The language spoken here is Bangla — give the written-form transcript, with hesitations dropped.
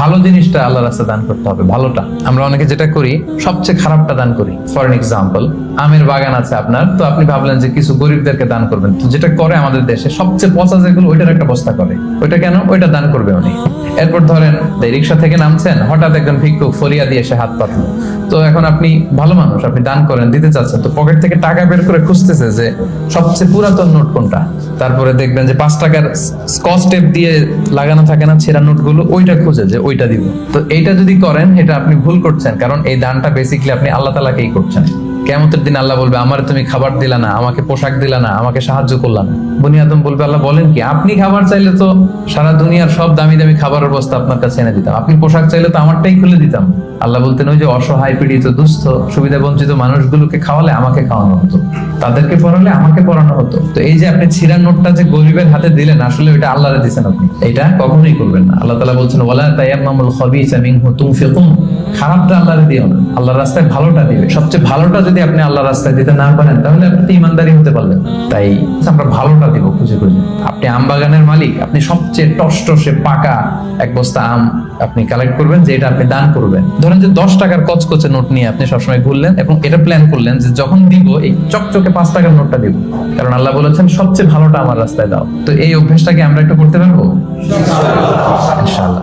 ভালো জিনিসটা আল্লাহ রাস্তায় দান করতে হবে, ভালোটা। আমরা অনেকে যেটা করি, সবচেয়ে খারাপটা দান করি। ফর এক্সাম্পল, আমের বাগান আছে আপনার, তো আপনি ভাবলেন যে কিছু গরিবদেরকে দান করবেন। তো যেটা করে আমাদের দেশে সবচেয়ে পচা যেগুলো, ওইটার একটা বস্তা করে। ওইটা কেন? ওইটা দান করবে উনি। এরপর ধরেন রিক্সা থেকে নামছেন, হঠাৎ একজন ভিক্ষুক ফরিয়া দিয়ে এসে হাত পাতলো। তো এখন আপনি ভালো মানুষ, আপনি দান করেন, দিতে চাচ্ছেন, তো পকেট থেকে টাকা বের করে খুঁজতেছে যে সবচেয়ে পুরাতন নোট কোনটা। তারপরে দেখবেন যে 5 টাকার স্কচ টেপ দিয়ে লাগানো থাকে না ছেঁড়া নোটগুলো, ওইটা খুঁজে যে ওইটা দিব। তো এইটা যদি করেন, এটা আপনি ভুল করছেন, কারণ এই দানটা বেসিক্যালি আপনি আল্লাহ তাআলাকেই করছেন। কিয়ামতের দিন আল্লাহ বলবে, আমারে তুমি খাবার দিলা না, আমাকে পোশাক দিলা না, আমাকে সাহায্য করলা না। বনি আদম বলবে, আল্লাহ বলেন কি? আপনি খাবার চাইলে তো সারা দুনিয়ার সব দামি দামি খাবারের বস্তা আপনার কাছে এনে দিতাম, আপনি পোশাক চাইলে তো আমারটাই খুলে দিতাম। আল্লাহ বলতেন, ওই যে অসহায় পীড়িত দুস্থ সুবিধা বঞ্চিত মানুষগুলোকে খাওয়ালে আমাকে খাওয়ানো হতো, তাদেরকে পড়ালে আমাকে পড়ানো হতো। তো এই যে আপনি ছিঁড়া নোটটা যে গরিবের হাতে দিলেন, আসলে ওইটা আল্লাহরে দিয়েছেন আপনি, এটা কখনোই করবেন না। আল্লাহ তাআলা বলছেন, ওয়ালা তায়াম্মামুল খাবিসা মিনহু তুনফিকুন, খারাপটা আল্লাহরে দিও না, আল্লাহর রাস্তায় ভালোটা দিবে। সবচেয়ে ভালোটা যদি আপনি আল্লাহর রাস্তায় দিতে না পারেন, তাহলে আপনি ইমানদারি হতে পারবেন না। তাই আমরা ভালোটা দিব খুঁজে খুঁজে। আপনি আম বাগানের মালিক, আপনি সবচেয়ে টসটসে পাকা এক বস্তা আম আপনি কালেক্ট করবেন, যে এটা আপনি দান করবেন। ধরেন যে 10 টাকার কচকচে নোট নিয়ে আপনি সবসময় ঘুরলেন এবং এটা প্ল্যান করলেন যে যখন দিব এই চকচকে 5 টাকার নোটটা দিব, কারণ আল্লাহ বলেছেন সবচেয়ে ভালোটা আমার রাস্তায় দাও। তো এই অভ্যাসটাকে আমরা একটু করতে পারবো ইনশাআল্লাহ।